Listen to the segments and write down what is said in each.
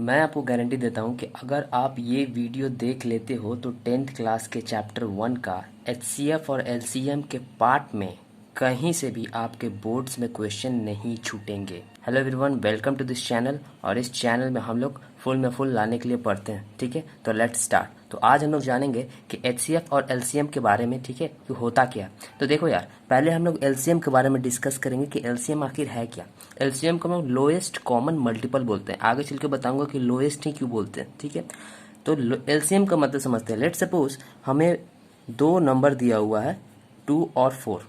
मैं आपको गारंटी देता हूँ कि अगर आप ये वीडियो देख लेते हो तो 10th क्लास के चैप्टर 1 का एचसीएफ और एलसीएम के पार्ट में कहीं से भी आपके बोर्ड्स में क्वेश्चन नहीं छूटेंगे। Hello everyone, welcome to this channel. और इस चैनल में हम लोग फुल लाने के लिए पढ़ते हैं, ठीक है। तो लेट्स स्टार्ट। तो आज हम लोग जानेंगे कि एचसीएफ और एलसीएम के बारे में, ठीक है, कि होता क्या। तो देखो यार, पहले हम लोग एलसीएम के बारे में डिस्कस करेंगे कि एलसीएम आखिर है क्या। एलसीएम को हम लोएस्ट कॉमन मल्टीपल बोलते हैं। आगे चल के बताऊंगा कि लोएस्ट ही क्यों बोलते हैं, ठीक है। तो एलसीएम का मतलब समझते हैं। लेट सपोज हमें दो नंबर दिया हुआ है 2 और 4,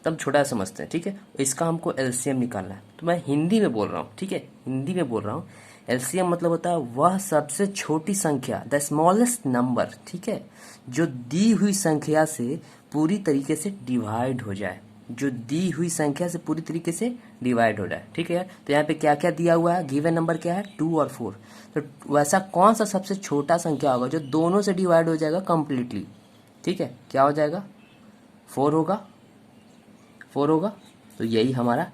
तब छोटा समझते हैं, ठीक है। इसका हमको एलसीएम निकालना है। तो मैं हिंदी में बोल रहा हूँ, ठीक है, हिंदी में बोल रहा हूँ। एलसीएम मतलब होता है वह सबसे छोटी संख्या, द स्मॉलेस्ट नंबर, ठीक है, जो दी हुई संख्या से पूरी तरीके से डिवाइड हो जाए, जो दी हुई संख्या से पूरी तरीके से डिवाइड हो जाए, ठीक है यार। तो यहाँ पे क्या क्या दिया हुआ है, गिवन नंबर क्या है 2 और 4। तो वैसा कौन सा सबसे छोटा संख्या होगा जो दोनों से डिवाइड हो जाएगा कंप्लीटली, ठीक है। क्या हो जाएगा, 4 होगा, 4 होगा। तो यही हमारा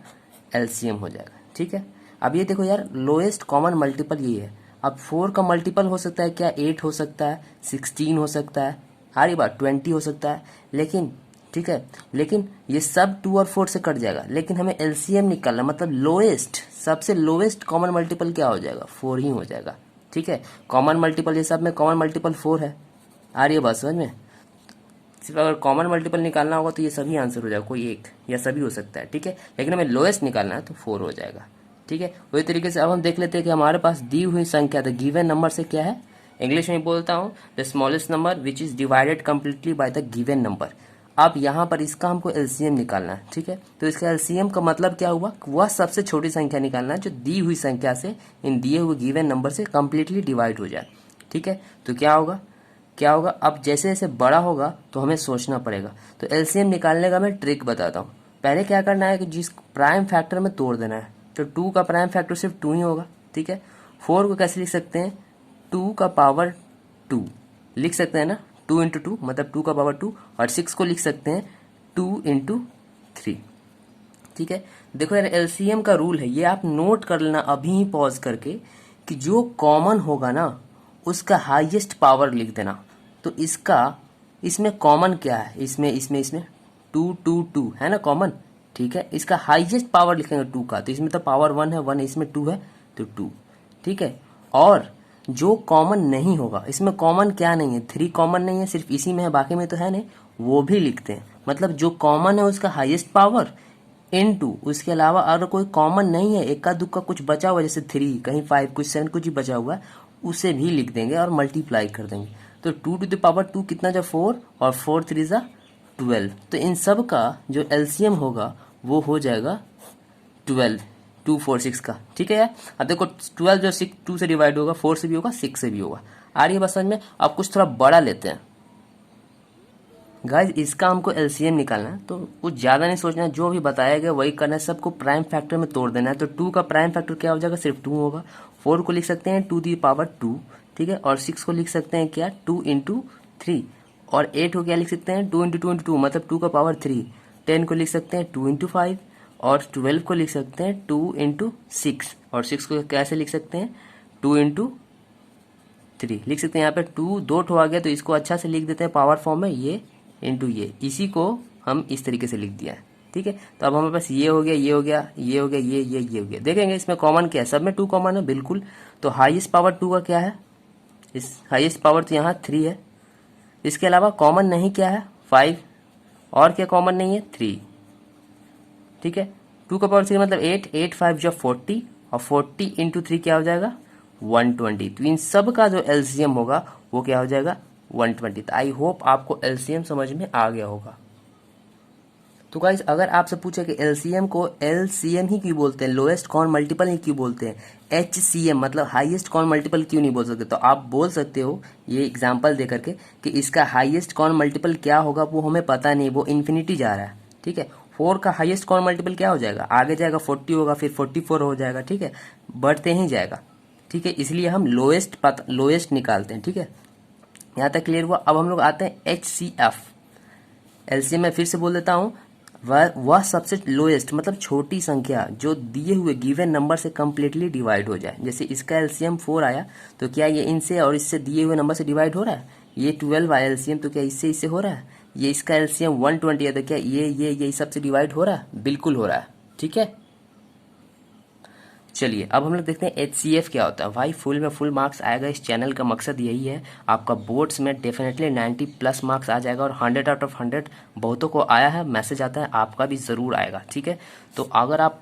एलसीएम हो जाएगा, ठीक है। अब ये देखो यार, लोएस्ट कॉमन मल्टीपल यही है। अब 4 का मल्टीपल हो सकता है क्या, 8 हो सकता है, 16 हो सकता है, हर बार 20 हो सकता है, लेकिन ठीक है, लेकिन ये सब 2 और 4 से कट जाएगा। लेकिन हमें एलसीएम निकालना, मतलब लोएस्ट, सबसे लोएस्ट कॉमन मल्टीपल क्या हो जाएगा, 4 ही हो जाएगा, ठीक है। कॉमन मल्टीपल, ये सब में कॉमन मल्टीपल 4 है। आ रही है बात समझ में। सिर्फ अगर कॉमन मल्टीपल निकालना होगा तो ये सभी आंसर हो जाएगा, कोई एक या सभी हो सकता है, ठीक है। लेकिन हमें लोएस्ट निकालना है तो 4 हो जाएगा, ठीक है। वही तरीके से अब हम देख लेते हैं कि हमारे पास दी हुई संख्या, द गिवन नंबर से क्या है, इंग्लिश में बोलता हूँ, the smallest number which is divided completely by the given number. अब यहाँ पर इसका हमको एलसीएम निकालना है, ठीक है। तो इसका एलसीएम का मतलब क्या हुआ, वह सबसे छोटी संख्या निकालना है जो दी हुई संख्या से, इन दिए हुए गिवन नंबर से कंप्लीटली डिवाइड हो जाए, ठीक है। तो क्या होगा, क्या होगा, अब जैसे जैसे बड़ा होगा तो हमें सोचना पड़ेगा। तो एलसीएम निकालने का मैं ट्रिक बताता हूँ। पहले क्या करना है कि जिस प्राइम फैक्टर में तोड़ देना है। तो 2 का प्राइम फैक्टर सिर्फ 2 ही होगा, ठीक है। 4 को कैसे लिख सकते हैं, 2 का पावर 2 लिख सकते हैं ना, 2 इंटू 2 मतलब 2 का पावर 2। और 6 को लिख सकते हैं 2 इंटू 3, ठीक है। देखो यार, एलसीएम का रूल है, ये आप नोट कर लेना अभी ही पॉज करके, कि जो कॉमन होगा ना उसका हाईएस्ट पावर लिख देना। तो इसका, इसमें कॉमन क्या है, इसमें 2 है ना कॉमन, ठीक है। इसका हाईएस्ट पावर लिखेंगे 2 का, तो इसमें तो पावर 1 है, 1 इसमें 2 है तो 2, ठीक है। और जो कॉमन नहीं होगा, इसमें कॉमन क्या नहीं है, 3 कॉमन नहीं है, सिर्फ इसी में है, बाकी में तो है नहीं, वो भी लिखते हैं। मतलब जो कॉमन है उसका हाईएस्ट पावर इनटू, उसके अलावा अगर कोई कॉमन नहीं है, इक्का दुक्का कुछ बचा हुआ, जैसे 3, कहीं 5, कुछ 7, कुछ ही बचा हुआ है, उसे भी लिख देंगे और मल्टीप्लाई कर देंगे। तो 2 टू द पावर 2 कितना, जो 4, और 4 3 जा 12। तो इन सब का जो एलसीएम होगा वो हो जाएगा 12, 2 4 6 का, ठीक है यार। अब देखो 12 जो 6 2 से डिवाइड होगा, 4 से भी होगा, 6 से भी होगा। आ रही है बस समझ में। अब कुछ थोड़ा बड़ा लेते हैं गाइज, इसका हमको एलसीएम निकालना है, तो कुछ ज़्यादा नहीं सोचना है, जो भी बताया गया वही करना है, सबको प्राइम फैक्टर में तोड़ देना है। तो 2 का प्राइम फैक्टर क्या हो जाएगा, सिर्फ 2 होगा। 4 को लिख सकते हैं 2 दी पावर 2, ठीक है। और 6 को लिख सकते हैं क्या, 2 इंटू 3। और 8 को क्या लिख सकते हैं, 2 इंटू 2 इंटू 2 मतलब 2 का पावर 3। 10 को लिख सकते हैं 2 इंटू 5। और 12 को लिख सकते हैं 2 इंटू 6। और 6 को कैसे लिख सकते हैं, 2 इंटू 3 लिख सकते हैं। यहाँ पे 2 दो ठो आ गया, तो इसको अच्छा से लिख देते हैं पावर फॉर्म में, ये इंटू ये, इसी को हम इस तरीके से लिख दिया है, ठीक है। तो अब हमारे पास ये हो गया, ये हो गया, ये हो गया, ये हो गया। देखेंगे इसमें कॉमन क्या है, सब में 2 कॉमन है बिल्कुल। तो हाईएस्ट पावर 2 का क्या है, इस हाईएस्ट पावर तो यहाँ 3 है। इसके अलावा कॉमन नहीं क्या है, 5। और क्या कॉमन नहीं है, 3, ठीक है। 2 का पावर 3 मतलब 8, 8 5 जो 40, और 40 इंटू 3 क्या हो जाएगा, 120। तो इन सब का जो एलसीएम होगा वो क्या हो जाएगा, 120। तो आई होप आपको एलसीएम समझ में आ गया होगा। तो गाइस, अगर आपसे पूछे कि एलसीएम को एलसीएम ही क्यों बोलते हैं, लोएस्ट कॉमन मल्टीपल ही क्यों बोलते हैं, एचसीएम मतलब हाईएस्ट कॉमन मल्टीपल क्यों नहीं बोल सकते, तो आप बोल सकते हो ये एग्जांपल दे करके कि इसका हाईएस्ट कॉमन मल्टीपल क्या होगा वो हमें पता नहीं, वो इन्फिनिटी जा रहा है, ठीक है। 4 का हाईएस्ट कॉमन मल्टीपल क्या हो जाएगा, आगे जाएगा 40 होगा, फिर 44 हो जाएगा, ठीक है, बढ़ते ही जाएगा, ठीक है। इसलिए हम लोएस्ट निकालते हैं, ठीक है। यहाँ तक क्लियर हुआ। अब हम लोग आते हैं एचसीएफ। एलसीएम में फिर से बोल देता हूँ, वह सबसे लोएस्ट मतलब छोटी संख्या जो दिए हुए गिवन नंबर से कम्प्लीटली डिवाइड हो जाए। जैसे इसका एलसीएम 4 आया तो क्या ये इनसे और इससे दिए हुए नंबर से डिवाइड हो रहा है? ये 12 आया एलसीएम तो क्या इससे इससे हो रहा है? ये इसका एलसीएम 120 है तो क्या ये सबसे डिवाइड हो रहा है? बिल्कुल हो रहा है। ठीक है, चलिए अब हम लोग देखते हैं एचसीएफ क्या होता है। भाई फुल में फुल मार्क्स आएगा, इस चैनल का मकसद यही है। आपका बोर्ड्स में डेफिनेटली 90 प्लस मार्क्स आ जाएगा और 100 आउट ऑफ 100 बहुतों को आया है, मैसेज आता है, आपका भी ज़रूर आएगा। ठीक है, तो अगर आप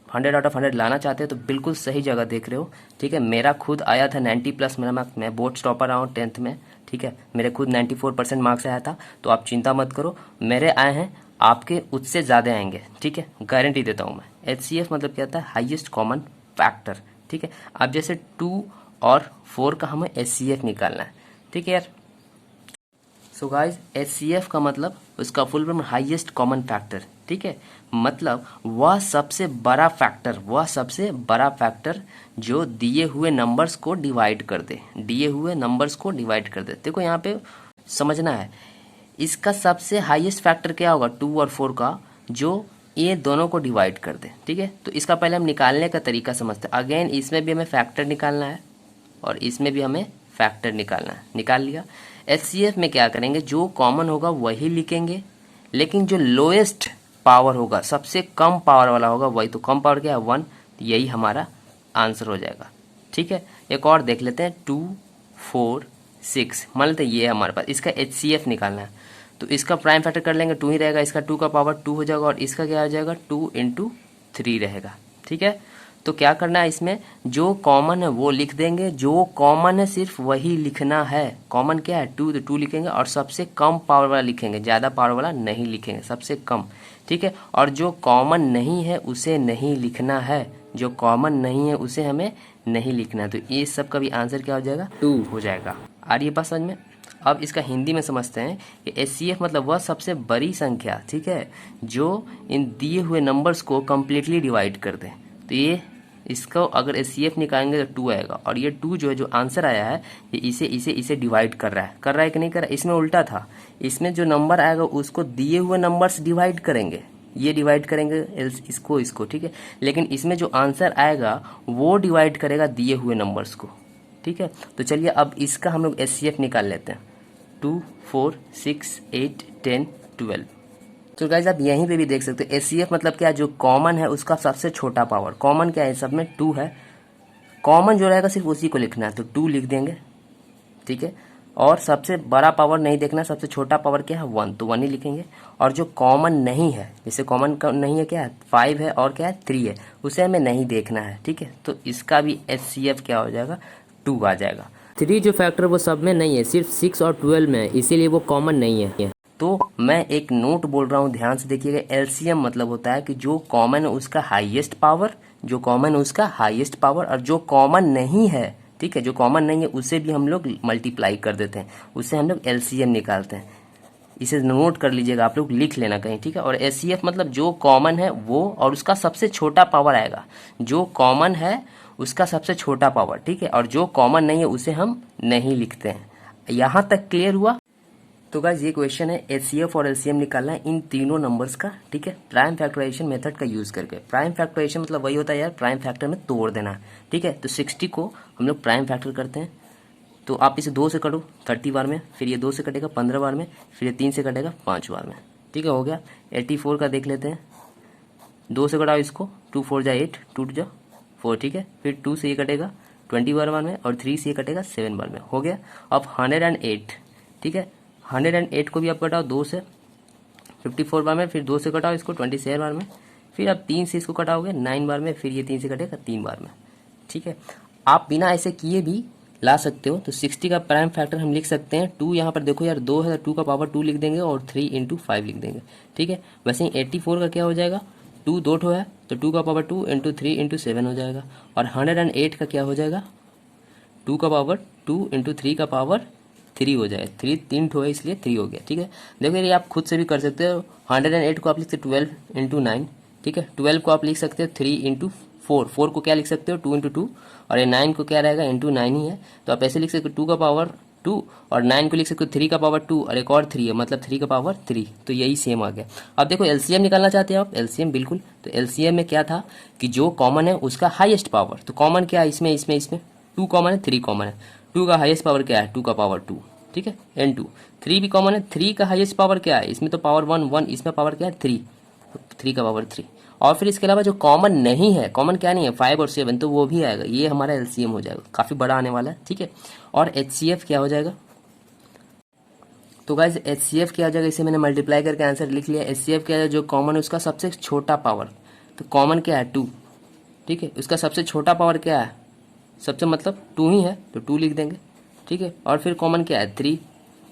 100 आउट ऑफ 100 लाना चाहते हैं तो बिल्कुल सही जगह देख रहे हो। ठीक है, मेरा खुद आया था 90 प्लस मेरा मार्क्स, मैं बोर्ड्स टॉपर रहा हूँ 10th में। ठीक है, मेरे खुद 94% मार्क्स आया था, तो आप चिंता मत करो, मेरे आए हैं, आपके उससे ज़्यादा आएंगे। ठीक है, गारंटी देता हूँ मैं। एचसीएफ मतलब क्या होता है? Highest common factor. ठीक है, अब जैसे 2 और 4 का हमें एचसीएफ निकालना है। ठीक है यार, सो गाइस एचसीएफ का मतलब उसका full form highest common factor. ठीक है, मतलब वह सबसे बड़ा फैक्टर जो दिए हुए नंबर्स को डिवाइड कर दे, देखो यहाँ पे समझना है, इसका सबसे हाईएस्ट फैक्टर क्या होगा 2 और 4 का, जो ये दोनों को डिवाइड कर दे। ठीक है, तो इसका पहले हम निकालने का तरीका समझते हैं। अगेन इसमें भी हमें फैक्टर निकालना है और इसमें भी हमें फैक्टर निकालना है। निकाल लिया। एचसीएफ में क्या करेंगे, जो कॉमन होगा वही लिखेंगे, लेकिन जो लोएस्ट पावर होगा, सबसे कम पावर वाला होगा वही, तो कम पावर क्या है 1, तो यही हमारा आंसर हो जाएगा। ठीक है, एक और देख लेते हैं 2 4 6, मान लेते हैं ये हमारे पास, इसका एचसीएफ निकालना है तो इसका प्राइम फैक्टर कर लेंगे, 2 ही रहेगा, इसका 2 का पावर 2 हो जाएगा और इसका क्या आ जाएगा 2 × 3 रहेगा। ठीक है, तो क्या करना है, इसमें जो कॉमन है वो लिख देंगे, जो कॉमन है सिर्फ वही लिखना है। कॉमन क्या है 2, तो 2 लिखेंगे और सबसे कम पावर वाला लिखेंगे, ज़्यादा पावर वाला नहीं लिखेंगे, सबसे कम। ठीक है, और जो कॉमन नहीं है उसे नहीं लिखना है, जो कॉमन नहीं है उसे हमें नहीं लिखना है। तो ये सब का भी आंसर क्या हो जाएगा 2 हो जाएगा। आ रही है बात समझ में? अब इसका हिंदी में समझते हैं कि एचसीएफ मतलब वह सबसे बड़ी संख्या, ठीक है, जो इन दिए हुए नंबर्स को कम्प्लीटली डिवाइड कर दे। तो ये इसको अगर एचसीएफ निकालेंगे तो 2 आएगा, और ये 2 जो है, जो आंसर आया है, ये इसे डिवाइड कर रहा है कि नहीं कर रहा है? इसमें उल्टा था, इसमें जो नंबर आएगा उसको दिए हुए नंबर्स डिवाइड करेंगे, ये डिवाइड करेंगे इसको। ठीक है, लेकिन इसमें जो आंसर आएगा वो डिवाइड करेगा दिए हुए नंबर्स को। ठीक है, तो चलिए अब इसका हम लोग एचसीएफ निकाल लेते हैं। 2 4 6 8 10 12। तो गाइस आप यहीं पे भी देख सकते हो एचसीएफ मतलब क्या, जो कॉमन है उसका सबसे छोटा पावर। कॉमन क्या है, सब में 2 है, कॉमन जो रहेगा सिर्फ उसी को लिखना है, तो 2 लिख देंगे। ठीक है, और सबसे बड़ा पावर नहीं देखना, सबसे छोटा पावर क्या है 1, तो 1 ही लिखेंगे। और जो कॉमन नहीं है, जैसे कॉमन नहीं है क्या है 5 है और क्या है 3 है, उसे हमें नहीं देखना है। ठीक है, तो इसका भी एचसीएफ क्या हो जाएगा 2 आ जाएगा। 3 जो फैक्टर वो सब में नहीं है, सिर्फ 6 और 12 में है, इसीलिए वो कॉमन नहीं है। तो मैं एक नोट बोल रहा हूँ, ध्यान से देखिएगा। एलसीएम मतलब होता है कि जो कॉमन है उसका हाईएस्ट पावर, और जो कॉमन नहीं है, ठीक है, जो कॉमन नहीं है उसे भी हम लोग मल्टीप्लाई कर देते हैं, उससे हम लोग एलसीएम निकालते हैं। इसे नोट कर लीजिएगा, आप लोग लिख लेना कहीं। ठीक है, और एचसीएफ मतलब जो कॉमन है वो और उसका सबसे छोटा पावर आएगा, जो कॉमन है उसका सबसे छोटा पावर। ठीक है, और जो कॉमन नहीं है उसे हम नहीं लिखते हैं। यहाँ तक क्लियर हुआ? तो गाइस ये क्वेश्चन है एचसीएफ और एलसीएम निकालना है इन तीनों नंबर्स का। ठीक है, प्राइम फैक्टराइजेशन मेथड का यूज करके। प्राइम फैक्टराइजेशन मतलब वही होता है यार, प्राइम फैक्टर में तोड़ देना। ठीक है, तो 60 को हम लोग प्राइम फैक्टर करते हैं, तो आप इसे 2 से कटो 30 बार में, फिर ये 2 से कटेगा 15 बार में, फिर ये 3 से कटेगा 5 बार में। ठीक है, हो गया। 84 का देख लेते हैं, 2 से कटाओ इसको, 2 4 जा 8, 2 जा 4। ठीक है, फिर 2 से ये कटेगा 20 बार में, और 3 से ये कटेगा 7 बार में। हो गया। अब 108, ठीक है, 108 को भी आप कटाओ 2 से 54 बार में, फिर 2 से कटाओ इसको 27 बार में, फिर आप 3 से इसको कटाओगे 9 बार में, फिर ये 3 से कटेगा 3 बार में। ठीक है, आप बिना ऐसे किए भी ला सकते हो। तो 60 का प्राइम फैक्टर हम लिख सकते हैं 2। यहाँ पर देखो यार 2 है, 2 का पावर 2 लिख देंगे और 3 × 5 लिख देंगे। ठीक है, वैसे ही 84 का क्या हो जाएगा, 2 2 ठो है तो 2 का पावर 2 × 3 × 7 हो जाएगा। और 108 का क्या हो जाएगा, 2 का पावर 2 × 3 का पावर 3 हो जाए। 3 ठो है इसलिए 3 हो गया। ठीक है, देखो ये आप खुद से भी कर सकते हो। 108 को आप लिख सकते हो 12 × 9। ठीक है, 12 को आप लिख सकते हो 3 × 4। 4 को क्या लिख सकते हो 2 × 2, और ये 9 को क्या रहेगा × 9 ही है, तो आप ऐसे लिख सकते हो 2 का पावर 2 और 9 को लिख सकते हो 3 का पावर 2 और एक और 3 है मतलब 3 का पावर 3, तो यही सेम आ गया। अब देखो एलसीएम निकालना चाहते हो आप, एलसीएम बिल्कुल, तो एलसीएम में क्या था कि जो कॉमन है उसका हाईएस्ट पावर, तो कॉमन क्या है इसमें 2 कॉमन है 3 कॉमन है, 2 का हाईएस्ट पावर क्या है 2 का पावर 2, ठीक है n2, 3 भी कॉमन है, 3 का हाईएस्ट पावर क्या है, इसमें तो पावर 1 इसमें पावर क्या है 3, तो 3 का पावर 3। और फिर इसके अलावा जो कॉमन नहीं है, कॉमन क्या नहीं है 5 और 7, तो वो भी आएगा, ये हमारा एलसीएम हो जाएगा, काफ़ी बड़ा आने वाला है, ठीक है। और एचसीएफ क्या हो जाएगा, तो गाइज एचसीएफ क्या हो जाएगा, इसे मैंने मल्टीप्लाई करके आंसर लिख लिया। एचसीएफ क्या है, जो कॉमन है उसका सबसे छोटा पावर, तो कॉमन क्या है 2, ठीक है, उसका सबसे छोटा पावर क्या है, सबसे मतलब 2 ही है तो 2 लिख देंगे, ठीक है। और फिर कॉमन क्या है 3,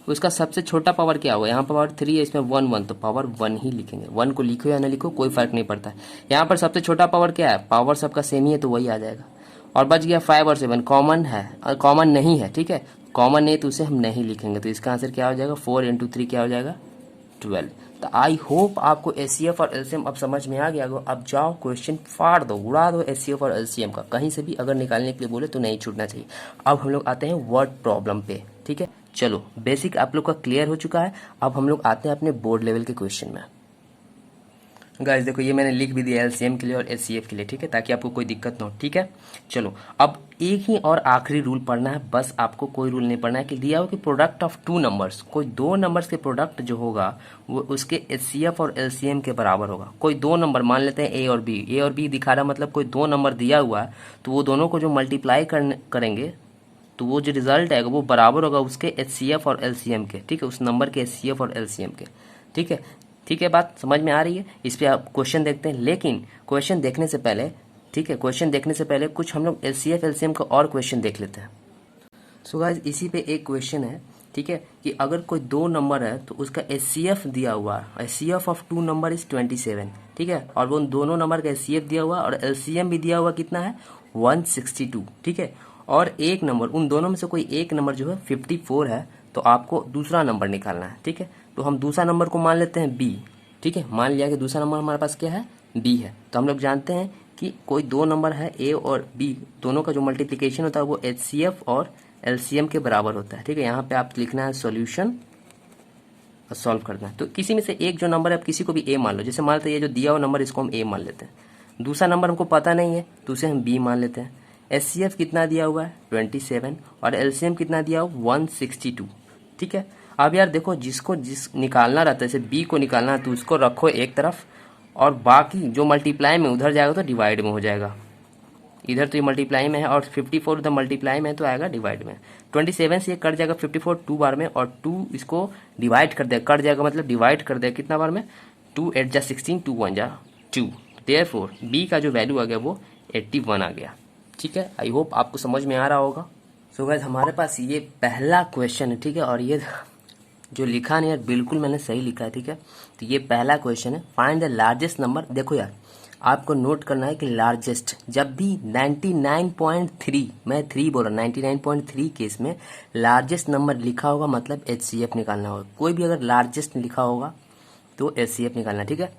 उसका सबसे छोटा पावर क्या होगा, यहाँ पर पावर 3 है, इसमें 1 तो पावर 1 ही लिखेंगे, 1 को लिखो या ना लिखो कोई फर्क नहीं पड़ता है। यहाँ पर सबसे छोटा पावर क्या है, पावर सबका सेम ही है तो वही आ जाएगा। और बच गया 5 और 7, कॉमन है और कॉमन नहीं है, ठीक है, कॉमन नहीं तो उसे हम नहीं लिखेंगे, तो इसका आंसर क्या हो जाएगा 4 × 3 क्या हो जाएगा 12। तो आई होप आपको एचसीएफ और एलसीएम अब समझ में आ गया होगा। अब जाओ क्वेश्चन फाड़ दो, उड़ा दो एचसीएफ और एलसीएम का, कहीं से भी अगर निकालने के लिए बोले तो नहीं छूटना चाहिए। अब हम लोग आते हैं वर्ड प्रॉब्लम पे, ठीक है। चलो बेसिक आप लोग का क्लियर हो चुका है, अब हम लोग आते हैं अपने बोर्ड लेवल के क्वेश्चन में। गाइस देखो ये मैंने लिख भी दिया एलसीएम के लिए और एचसीएफ के लिए, ठीक है, ताकि आपको कोई दिक्कत ना हो, ठीक है। चलो अब एक ही और आखिरी रूल पढ़ना है, बस आपको कोई रूल नहीं पढ़ना है कि दिया हो कि प्रोडक्ट ऑफ 2 नंबर्स, कोई 2 नंबर्स के प्रोडक्ट जो होगा वो उसके एचसीएफ और एलसीएम के बराबर होगा। कोई 2 नंबर मान लेते हैं ए और बी दिखा रहा मतलब कोई 2 नंबर दिया हुआ है, तो वो दोनों को जो मल्टीप्लाई करेंगे तो वो जो रिजल्ट आएगा वो बराबर होगा उसके एचसीएफ और एलसीएम के, ठीक है, उस नंबर के एचसीएफ और एलसीएम के, ठीक है। ठीक है, बात समझ में आ रही है। इस पे आप क्वेश्चन देखते हैं, लेकिन क्वेश्चन देखने से पहले, ठीक है, क्वेश्चन देखने से पहले कुछ हम लोग एचसीएफ एलसीएम का और क्वेश्चन देख लेते हैं। सो गाइस इसी पे एक क्वेश्चन है, ठीक है, कि अगर कोई 2 नंबर है तो उसका एचसीएफ दिया हुआ है, एचसीएफ ऑफ 2 नंबर इज 27, ठीक है, और वो दोनों नंबर का एचसीएफ दिया हुआ और एलसीएम भी दिया हुआ कितना है 162, ठीक है। और एक नंबर, उन दोनों में से कोई एक नंबर जो है 54 है, तो आपको दूसरा नंबर निकालना है, ठीक है। तो हम दूसरा नंबर को मान लेते हैं बी, ठीक है, मान लिया कि दूसरा नंबर हमारे पास क्या है बी है। तो हम लोग जानते हैं कि कोई 2 नंबर है ए और बी, दोनों का जो मल्टीप्लिकेशन होता है वो एचसीएफ और एलसीएम के बराबर होता है, ठीक है। यहाँ पे आप लिखना है सॉल्यूशन और सॉल्व करना है। तो किसी में से एक जो नंबर है, आप किसी को भी ए मान लो, जैसे मान लेते हैं ये जो दिया हुआ नंबर इसको हम ए मान लेते हैं, दूसरा नंबर हमको पता नहीं है तो उसे हम बी मान लेते हैं। एचसीएफ कितना दिया हुआ है 27 और एलसीएम कितना दिया हुआ 162, ठीक है। अब यार देखो जिस निकालना रहता है, जैसे बी को निकालना है तो उसको रखो एक तरफ और बाकी जो मल्टीप्लाई में उधर जाएगा तो डिवाइड में हो जाएगा, इधर तो ये मल्टीप्लाई में है और 54 उधर मल्टीप्लाई में है तो आएगा डिवाइड में। 27 से ये कट जाएगा 54 2 बार में और 2 इसको डिवाइड कर देगा, कट जाएगा मतलब डिवाइड कर देगा कितना बार में 2 8 जा 16 2 1 जा 2, देयरफॉर बी का जो वैल्यू आ गया वो 81 आ गया, ठीक है। आई होप आपको समझ में आ रहा होगा। सो गाइस हमारे पास ये पहला क्वेश्चन है, ठीक है, और ये जो लिखा नहीं है बिल्कुल मैंने सही लिखा है, ठीक है। तो ये पहला क्वेश्चन है, फाइंड द लार्जेस्ट नंबर। देखो यार आपको नोट करना है कि लार्जेस्ट जब भी 99.3, मैं 3 बोल रहा हूँ, 99.3 केस में लार्जेस्ट नंबर लिखा होगा मतलब एचसीएफ निकालना होगा। कोई भी अगर लार्जेस्ट लिखा होगा तो एचसीएफ निकालना, ठीक है।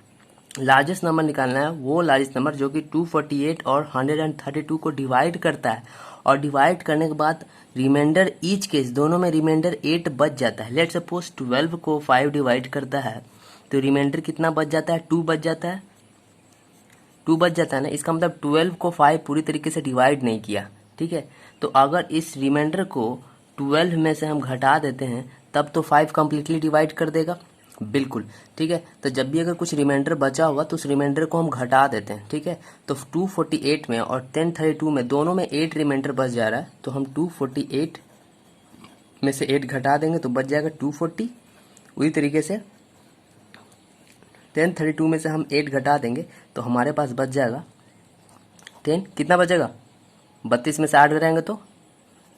लार्जेस्ट नंबर निकालना है वो लार्जेस्ट नंबर जो कि 248 और 132 को डिवाइड करता है, और डिवाइड करने के बाद रिमाइंडर ईच केस दोनों में रिमाइंडर 8 बच जाता है। लेट सपोज 12 को 5 डिवाइड करता है तो रिमाइंडर कितना बच जाता है 2 बच जाता है, 2 बच जाता है ना। इसका मतलब 12 को 5 पूरी तरीके से डिवाइड नहीं किया, ठीक है। तो अगर इस रिमाइंडर को 12 में से हम घटा देते हैं तब तो 5 कम्प्लीटली डिवाइड कर देगा, बिल्कुल, ठीक है। तो जब भी अगर कुछ रिमाइंडर बचा हुआ तो उस रिमाइंडर को हम घटा देते हैं, ठीक है। तो 248 में और 1032 में दोनों में 8 रिमाइंडर बच जा रहा है, तो हम 248 में से 8 घटा देंगे तो बच जाएगा 240। उसी तरीके से 1032 में से हम 8 घटा देंगे तो हमारे पास बच जाएगा 10, कितना बचेगा 32 में से 8 घटाएंगे तो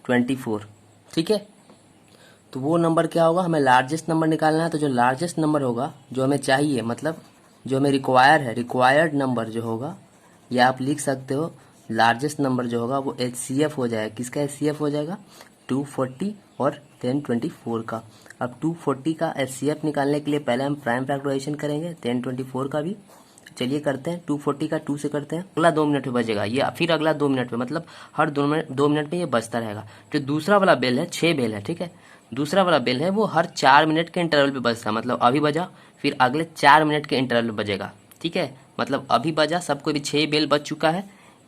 24, ठीक है। तो वो नंबर क्या होगा, हमें लार्जेस्ट नंबर निकालना है। तो जो लार्जेस्ट नंबर होगा जो हमें चाहिए, मतलब जो हमें रिक्वायर है, रिक्वायर्ड नंबर जो होगा, या आप लिख सकते हो लार्जेस्ट नंबर जो होगा वो एचसीएफ हो जाएगा। किसका एचसीएफ हो जाएगा 240 और 1024 का। अब 240 का एचसीएफ निकालने के लिए पहले हम प्राइम फैक्टराइजेशन करेंगे 1024 का भी, चलिए करते हैं, 240 का 2 से करते हैं, अगला 2 मिनट पे बजेगा ये, फिर अगला 2 मिनट पे, मतलब हर 2 मिनट पे ये बजता रहेगा। जो दूसरा वाला बेल है, 6 बेल है, ठीक है, दूसरा वाला बेल है वो हर 4 मिनट के इंटरवल पे बजता है, मतलब अभी बजा फिर अगले 4 मिनट के इंटरवल पे बजेगा, ठीक है। मतलब अभी बजा, सबको भी 6 बेल बज चुका है,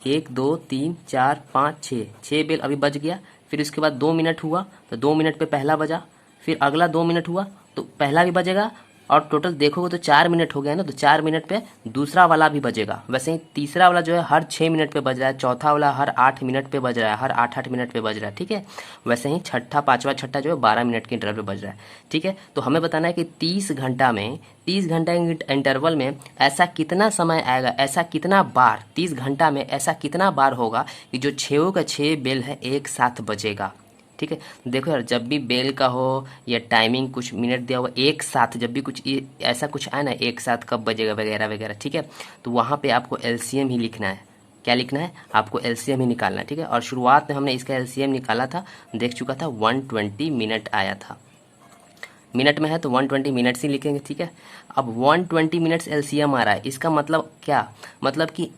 1 2 3 4 5 6 बेल अभी बज गया। फिर उसके बाद 2 मिनट हुआ तो 2 मिनट पे पहला बजा, फिर अगला 2 मिनट हुआ तो पहला भी बजेगा, और टोटल देखोगे तो 4 मिनट हो गया ना, तो 4 मिनट पे दूसरा वाला भी बजेगा। वैसे ही तीसरा वाला जो है हर 6 मिनट पे बज रहा है, चौथा वाला हर 8 मिनट पे बज रहा है, हर 8 मिनट पे बज रहा है, ठीक है। वैसे ही छठा, पांचवा, छठा जो है 12 मिनट के इंटरवल पे बज रहा है, ठीक है। तो हमें बताना है कि 30 घंटा के इंटरवल में ऐसा कितना समय आएगा, ऐसा कितना बार 30 घंटा में ऐसा कितना बार होगा कि जो 6 का 6 बेल है एक साथ बजेगा, ठीक है। देखो यार, जब भी बेल का हो या टाइमिंग कुछ मिनट दिया हुआ एक साथ, जब भी कुछ ऐसा कुछ आए ना, एक साथ कब बजेगा वगैरह वगैरह, ठीक है, तो वहाँ पे आपको एलसीएम ही लिखना है। क्या लिखना है? आपको एलसीएम ही निकालना है, ठीक है। और शुरुआत में हमने इसका एलसीएम निकाला था, देख चुका था, 120 मिनट आया था। मिनट में है तो 120 मिनट्स ही लिखेंगे, ठीक है। अब 120 मिनट्स एलसीएम आ रहा है, इसका मतलब क्या, मतलब कि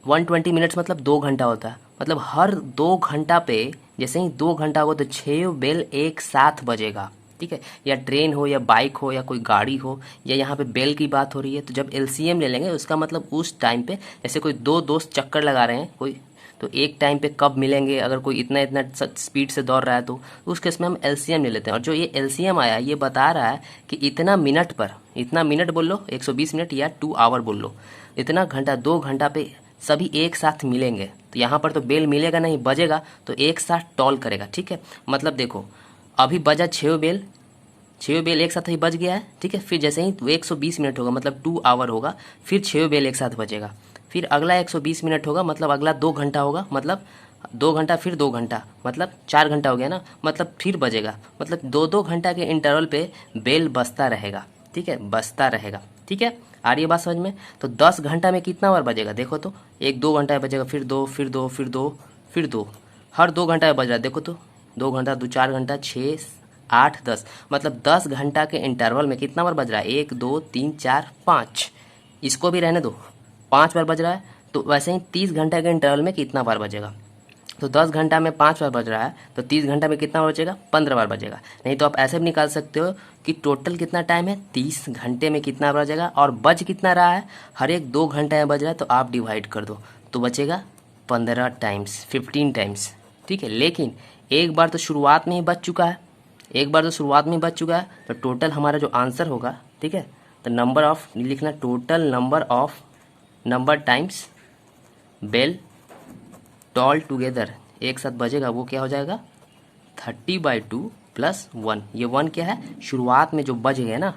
120 मिनट्स मतलब 2 घंटा होता है, मतलब हर 2 घंटा पे जैसे ही 2 घंटा होगा तो 6 बेल एक साथ बजेगा, ठीक है। या ट्रेन हो या बाइक हो या कोई गाड़ी हो, या यहाँ पे बेल की बात हो रही है, तो जब एलसीएम ले लेंगे उसका मतलब उस टाइम पे, जैसे कोई दो दोस्त चक्कर लगा रहे हैं कोई, तो एक टाइम पे कब मिलेंगे, अगर कोई इतना इतना स्पीड से दौड़ रहा है तो उस केस में हम एलसीएम ले लेते हैं। और जो ये एलसीएम आया ये बता रहा है कि इतना मिनट पर, इतना मिनट बोल लो 120 मिनट या 2 आवर बोल लो, इतना घंटा 2 घंटा पे सभी एक साथ मिलेंगे। तो यहाँ पर तो बेल मिलेगा नहीं, बजेगा तो एक साथ टॉल करेगा, ठीक है। मतलब देखो अभी बजा 6 बेल, 6 बेल एक साथ ही बज गया है, ठीक है। फिर जैसे ही 120 मिनट होगा मतलब 2 आवर होगा, फिर 6 बेल एक साथ बजेगा, फिर अगला 120 मिनट होगा मतलब अगला 2 घंटा होगा, मतलब 2 घंटा फिर 2 घंटा, मतलब 4 घंटा हो गया ना, मतलब फिर बजेगा, मतलब 2-2 घंटा के इंटरवल पे बेल बजता रहेगा, ठीक है, बजता रहेगा, ठीक है। आ रही है बात समझ में? तो 10 घंटा में कितना बार बजेगा देखो तो, 1-2 घंटा बजेगा, फिर 2 फिर 2 फिर 2 फिर 2, हर 2 घंटा में बज रहा है, देखो तो 2 घंटा 2 4 घंटा 6 8 10, मतलब 10 घंटा के इंटरवल में कितना बार बज रहा है, 1 2 3 4 5, इसको भी रहने दो, 5 बार बज रहा है। तो वैसे ही 30 घंटा के इंटरवल में कितना बार बजेगा, तो 10 घंटा में 5 बार बज रहा है, तो 30 घंटा में कितना बार बजेगा, 15 बार बजेगा। नहीं तो आप ऐसे भी निकाल सकते हो कि टोटल कितना टाइम है, 30 घंटे में कितना बजेगा, और बज कितना रहा है, हर एक 2 घंटे में बज रहा है, तो आप डिवाइड कर दो तो बचेगा 15 टाइम्स, 15 टाइम्स, ठीक है। लेकिन एक बार तो शुरुआत में ही बच चुका है, एक बार तो शुरुआत में ही बच चुका है, तो टोटल हमारा जो आंसर होगा, ठीक है, तो नंबर ऑफ लिखना, total number times bell toll together एक साथ बजेगा, वो क्या हो जाएगा 30/2 + 1। ये 1 क्या है, शुरुआत में जो बज गया ना,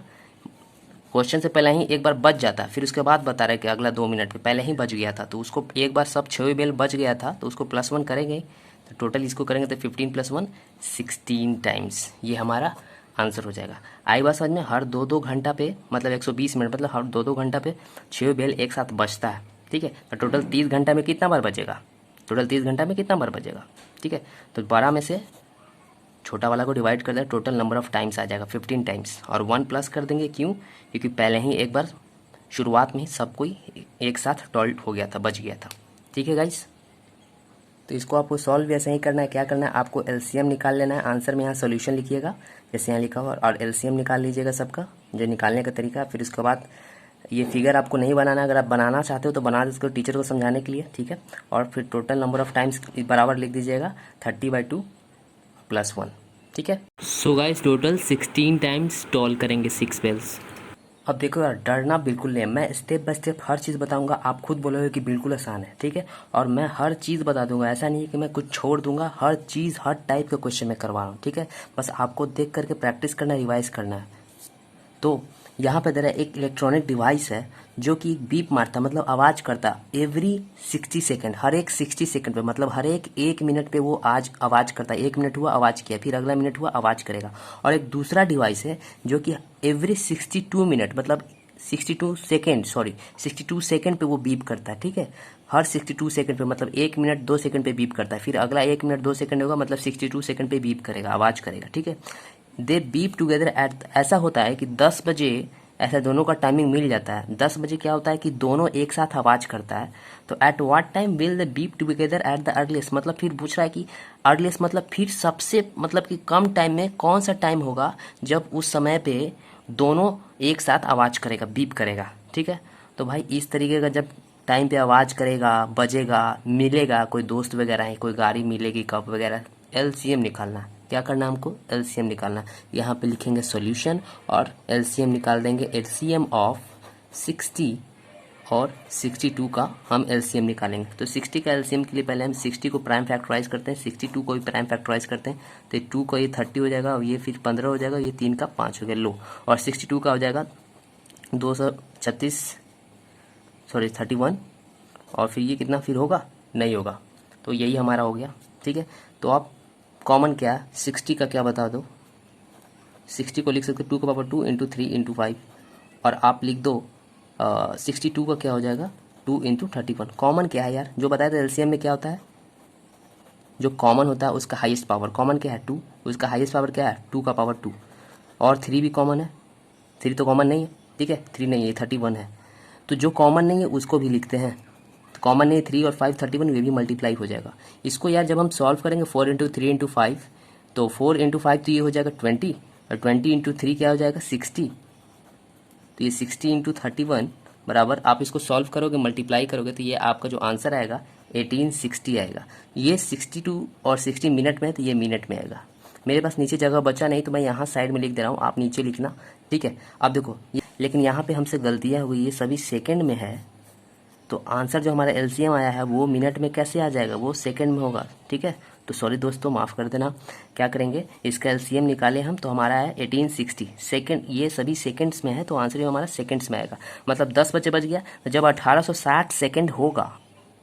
क्वेश्चन से पहले ही एक बार बज जाता है, फिर उसके बाद बता रहा है कि अगला 2 मिनट पे पहले ही बज गया था, तो उसको एक बार सब 6 बेल बज गया था तो उसको +1 करेंगे, तो टोटल इसको करेंगे तो 15 + 1 16 टाइम्स, ये हमारा आंसर हो जाएगा। आई बात समझ में? हर 2-2 घंटा पे मतलब 120 मिनट, मतलब हर 2-2 घंटा पे 6 बेल एक साथ बजता है, ठीक है। तो टोटल 30 घंटा में कितना बार बजेगा, टोटल 30 घंटा में कितना बार बजेगा, ठीक है। तो 12 में से छोटा वाला को डिवाइड कर दें, टोटल नंबर ऑफ टाइम्स आ जाएगा 15 टाइम्स, और 1 प्लस कर देंगे, क्यों, क्योंकि पहले ही एक बार शुरुआत में ही सब कोई एक साथ टॉल्ट हो गया था, बच गया था, ठीक है गाइस। तो इसको आपको सॉल्व ऐसे ही करना है। क्या करना है, आपको एलसीएम निकाल लेना है, आंसर में यहाँ सोल्यूशन लिखिएगा जैसे यहाँ लिखा हुआ, और एलसीएम निकाल लीजिएगा सबका, जो निकालने का तरीका। फिर उसके बाद ये फिगर आपको नहीं बनाना, अगर आप बनाना चाहते हो तो बना दो इसको टीचर को समझाने के लिए, ठीक है। और फिर टोटल नंबर ऑफ टाइम्स बराबर लिख दीजिएगा 30/2 + 1, ठीक है। So guys total 16 times toll करेंगे 6 बेल्स। अब देखो यार, डरना बिल्कुल नहीं है, मैं स्टेप बाय स्टेप हर चीज़ बताऊंगा, आप खुद बोलोगे कि बिल्कुल आसान है, ठीक है। और मैं हर चीज़ बता दूंगा, ऐसा नहीं है कि मैं कुछ छोड़ दूंगा, हर चीज़ हर टाइप के क्वेश्चन मैं करवा रहा हूँ, ठीक है। बस आपको देख करके प्रैक्टिस करना, रिवाइज करना है। तो यहाँ पे जरा एक इलेक्ट्रॉनिक डिवाइस है जो कि बीप मारता, मतलब आवाज़ करता एवरी 60 सेकेंड, हर एक 60 सेकेंड पे, मतलब हर एक 1 मिनट पे वो आज आवाज़ करता है। 1 मिनट हुआ आवाज़ किया, फिर अगला मिनट हुआ आवाज़ करेगा। और एक दूसरा डिवाइस है जो कि एवरी 62 मिनट, मतलब 62 सेकेंड पे वो बीप करता है, ठीक है। हर 62 सेकंड पे, मतलब 1 मिनट 2 सेकंड पे बीप करता है, फिर अगला 1 मिनट 2 सेकंड होगा, मतलब 62 सेकंड पे बीप करेगा, आवाज़ करेगा, ठीक है। दे बीप टुगेदर एट, ऐसा होता है कि 10 बजे ऐसा दोनों का टाइमिंग मिल जाता है। 10 बजे क्या होता है कि दोनों एक साथ आवाज़ करता है। तो at what time will the beep together at the earliest, मतलब फिर पूछ रहा है कि अर्लीस्ट मतलब फिर सबसे मतलब कि कम टाइम में कौन सा टाइम होगा जब उस समय पे दोनों एक साथ आवाज़ करेगा, बीप करेगा। ठीक है, तो भाई इस तरीके का जब टाइम पे आवाज़ करेगा, बजेगा, मिलेगा, कोई दोस्त वगैरह है, कोई गाड़ी मिलेगी कप वगैरह, एलसीएम निकालना है। क्या करना है हमको? एलसीएम निकालना है। यहाँ पे लिखेंगे सॉल्यूशन और एलसीएम निकाल देंगे। एलसीएम ऑफ 60 और 62 का हम एलसीएम निकालेंगे। तो 60 का एलसीएम के लिए पहले हम 60 को प्राइम फैक्टराइज करते हैं, 62 को भी प्राइम फैक्टराइज करते हैं। तो 2 का ये 30 हो जाएगा और ये फिर 15 हो जाएगा, ये 3 का 5 हो गया लो। और 62 का हो जाएगा 236, सॉरी 31, और फिर ये कितना फिर होगा? नहीं होगा। तो यही हमारा हो गया। ठीक है, तो आप कॉमन क्या है? 60 का क्या बता दो? 60 को लिख सकते 2 का पावर 2 इंटू 3 इंटू 5, और आप लिख दो 62 का क्या हो जाएगा? 2 इंटू 31। कॉमन क्या है यार? जो बताया था एलसीएम में क्या होता है, जो कॉमन होता है उसका हाईएस्ट पावर। कॉमन क्या है? 2। उसका हाईएस्ट पावर क्या है? 2 का पावर 2। और 3 भी कॉमन है। 3 तो कॉमन नहीं है, ठीक है, 3 नहीं है, 31 है। तो जो कॉमन नहीं है उसको भी लिखते हैं। तो कॉमन नहीं है 3 और 5 31, ये भी मल्टीप्लाई हो जाएगा। इसको यार जब हम सॉल्व करेंगे 4 इंटू 3 इंटू 5, तो 4 इंटू 5 तो ये हो जाएगा 20, और 20 इंटू 3 क्या हो जाएगा? 60। तो ये 60 इंटू 31 बराबर, आप इसको सॉल्व करोगे, मल्टीप्लाई करोगे, तो ये आपका जो आंसर आएगा 1860 आएगा। ये 62 और 60 मिनट में है, तो ये मिनट में आएगा। मेरे पास नीचे जगह बचा नहीं तो मैं यहाँ साइड में लिख दे रहा हूँ, आप नीचे लिखना। ठीक है, अब देखो लेकिन यहाँ पे हमसे गलतियाँ हुई, ये सभी सेकंड में है, तो आंसर जो हमारा एलसीएम आया है वो मिनट में कैसे आ जाएगा? वो सेकंड में होगा। ठीक है, तो सॉरी दोस्तों, माफ़ कर देना। क्या करेंगे, इसका एलसीएम निकाले हम तो हमारा है 1860 सेकंड। ये सभी सेकंड्स में है तो आंसर जो हमारा सेकंड्स में आएगा। मतलब 10 बजे बज गया, तो जब 1860 सेकंड होगा,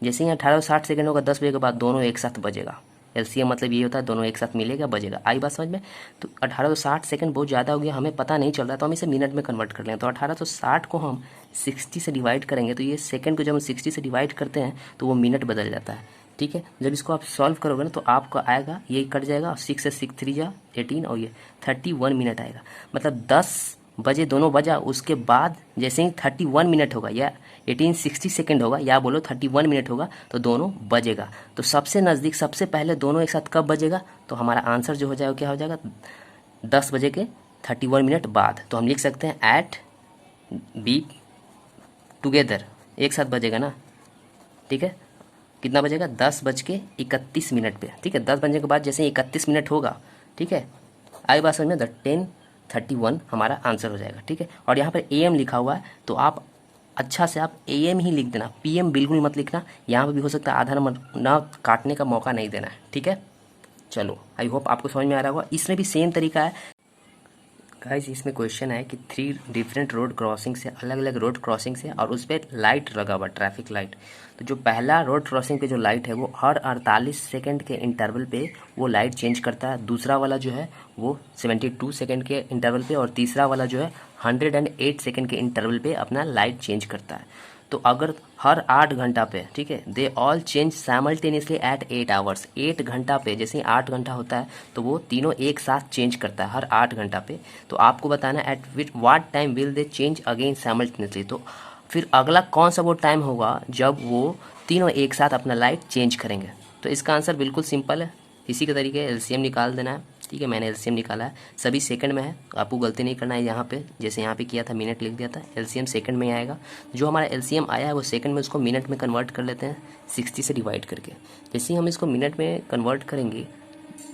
जैसे ही 1860 सेकंड होगा 10 बजे के बाद दोनों एक साथ बजेगा। एलसीएम मतलब ये होता है दोनों एक साथ मिलेगा, बजेगा। आई बात समझ में? तो 1860 सेकंड बहुत ज़्यादा हो गया, हमें पता नहीं चल रहा, तो हम इसे मिनट में कन्वर्ट कर लेंगे। तो 1860 को हम 60 से डिवाइड करेंगे, तो ये सेकंड को जब हम 60 से डिवाइड करते हैं तो वो मिनट बदल जाता है। ठीक है, जब इसको आप सॉल्व करोगे ना तो आपको आएगा, ये कट जाएगा, 6 से 6 3 जा 18, और ये 31 मिनट आएगा। मतलब 10 बजे दोनों बजा, उसके बाद जैसे ही 31 मिनट होगा या 1860 सेकंड होगा या बोलो 31 मिनट होगा तो दोनों बजेगा। तो सबसे नज़दीक सबसे पहले दोनों एक साथ कब बजेगा? तो हमारा आंसर जो हो जाएगा क्या हो जाएगा? 10 बजे के 31 मिनट बाद। तो हम लिख सकते हैं एट बीप टुगेदर, एक साथ बजेगा ना। ठीक है, कितना बजेगा? 10:31 पे। ठीक है, 10 बजने के बाद जैसे 31 मिनट होगा, ठीक है, आई बात समझ में, 10:31 हमारा आंसर हो जाएगा। ठीक है, और यहाँ पर एएम लिखा हुआ है तो आप अच्छा से आप एएम ही लिख देना, पीएम बिल्कुल मत लिखना। यहाँ पर भी हो सकता है आधा नंबर ना काटने का मौका नहीं देना है। ठीक है, चलो आई होप आपको समझ में आ रहा होगा। इसमें भी सेम तरीका है गाइस। इसमें क्वेश्चन है कि 3 डिफरेंट रोड क्रॉसिंग से, अलग अलग रोड क्रॉसिंग से, और उस पर लाइट लगा हुआ, ट्रैफिक लाइट। तो जो पहला रोड क्रॉसिंग पे जो लाइट है वो हर 48 सेकंड के इंटरवल पे वो लाइट चेंज करता है। दूसरा वाला जो है वो 72 सेकंड के इंटरवल पे, और तीसरा वाला जो है 108 सेकंड के इंटरवल पे अपना लाइट चेंज करता है। तो अगर हर 8 घंटा पे, ठीक है, they all change simultaneously eight 8 hours, 8 घंटा पे, जैसे ही 8 घंटा होता है तो वो तीनों एक साथ चेंज करता है हर 8 घंटा पे। तो आपको बताना eight which what time will they change again simultaneously. तो फिर अगला कौन सा वो टाइम होगा जब वो तीनों एक साथ अपना लाइट चेंज करेंगे। तो इसका आंसर बिल्कुल सिंपल है, इसी के तरीके एलसीएम निकाल देना है। ठीक है, मैंने एलसीएम निकाला है, सभी सेकंड में है, आपको गलती नहीं करना है। यहाँ पे जैसे यहाँ पे किया था मिनट लिख दिया था, एलसीएम सेकंड में ही आएगा। जो हमारा एलसीएम आया है वो सेकंड में, उसको मिनट में कन्वर्ट कर लेते हैं 60 से डिवाइड करके। जैसे ही हम इसको मिनट में कन्वर्ट करेंगे,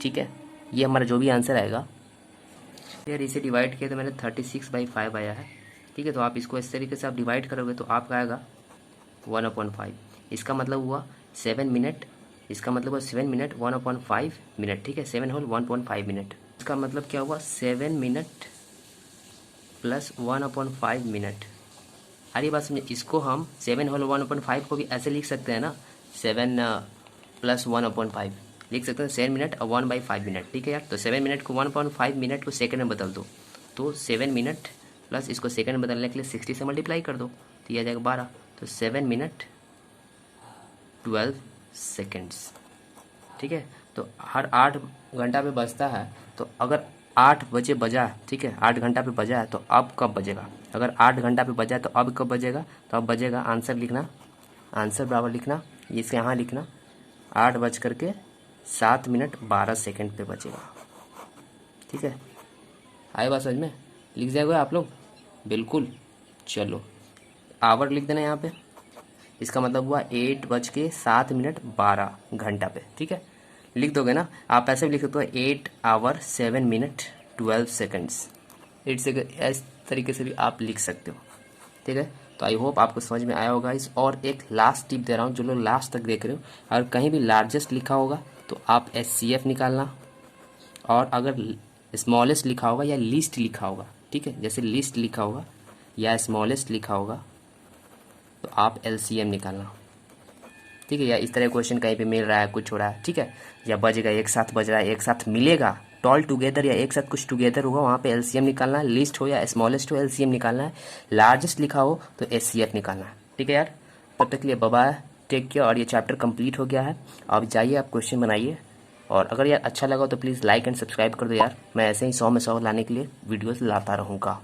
ठीक है, ये हमारा जो भी आंसर आएगा, यार इसे डिवाइड किया तो मैंने 36/5 आया है। ठीक है, तो आप इसको इस तरीके से आप डिवाइड करोगे तो आपका आएगा 1/5। इसका मतलब हुआ 7 मिनट, इसका मतलब हुआ 7 मिनट 1/5 मिनट। ठीक है, 7 होल 1.5 मिनट। इसका मतलब क्या हुआ? 7 मिनट प्लस 1/5 मिनट। अरे बात समझे, इसको हम 7 होल 1/5 को भी ऐसे लिख सकते हैं ना, 7 प्लस 1/5 लिख सकते हैं 7 मिनट और 1/5 मिनट। ठीक है यार, तो 7 मिनट को 1/5 मिनट को सेकंड में बदल दो, तो 7 मिनट प्लस इसको सेकंड में बदलने के लिए 60 से मल्टीप्लाई कर दो, तो ये आ जाएगा 12। तो 7 मिनट 12 सेकेंड्स। ठीक है, तो हर 8 घंटा पे बजता है, तो अगर 8 बजे बजा, ठीक है, 8 घंटा पे बजा है, तो अब कब बजेगा? अगर 8 घंटा पे बजा है तो अब कब बजेगा? तो अब बजेगा, आंसर लिखना, आंसर बराबर लिखना, इसे यहाँ लिखना, 8:07:12 पे बजेगा। ठीक है, आए बात समझ में? लिख जाएगा आप लोग बिल्कुल। चलो आवर लिख देना यहाँ पे, इसका मतलब हुआ 8:07:12 घंटा पे। ठीक है, लिख दोगे ना? आप ऐसे भी लिख सकते हो 8 hours 7 minutes 12 seconds। 8 सेकेंड, इस तरीके से भी आप लिख सकते हो। ठीक है, तो आई होप आपको समझ में आया होगा इस। और एक लास्ट टिप दे रहा हूँ, जो लोग लास्ट तक देख रहे हो, अगर कहीं भी लार्जेस्ट लिखा होगा तो आप HCF निकालना, और अगर स्मॉलेस्ट लिखा होगा या लीस्ट लिखा होगा, ठीक है, जैसे लीस्ट लिखा होगा या स्मॉलेस्ट लिखा होगा तो आप LCM निकालना। ठीक है, या इस तरह क्वेश्चन कहीं पे मिल रहा है, कुछ हो रहा है, ठीक है, या बजेगा एक साथ बज रहा है, एक साथ मिलेगा, टॉल टुगेदर या एक साथ कुछ टुगेदर होगा, वहाँ पे LCM निकालना है। लिस्ट हो या स्मॉलेस्ट हो, LCM निकालना है। लार्जेस्ट लिखा हो तो HCF निकालना है। ठीक है यार, तब तक के लिए बाय बाय, टेक केयर। और ये चैप्टर कंप्लीट हो गया है, अब जाइए आप क्वेश्चन बनाइए। और अगर यार अच्छा लगा तो प्लीज़ लाइक एंड सब्सक्राइब कर दो यार, मैं ऐसे ही 100 में 100 लाने के लिए वीडियोज़ लाता रहूँगा।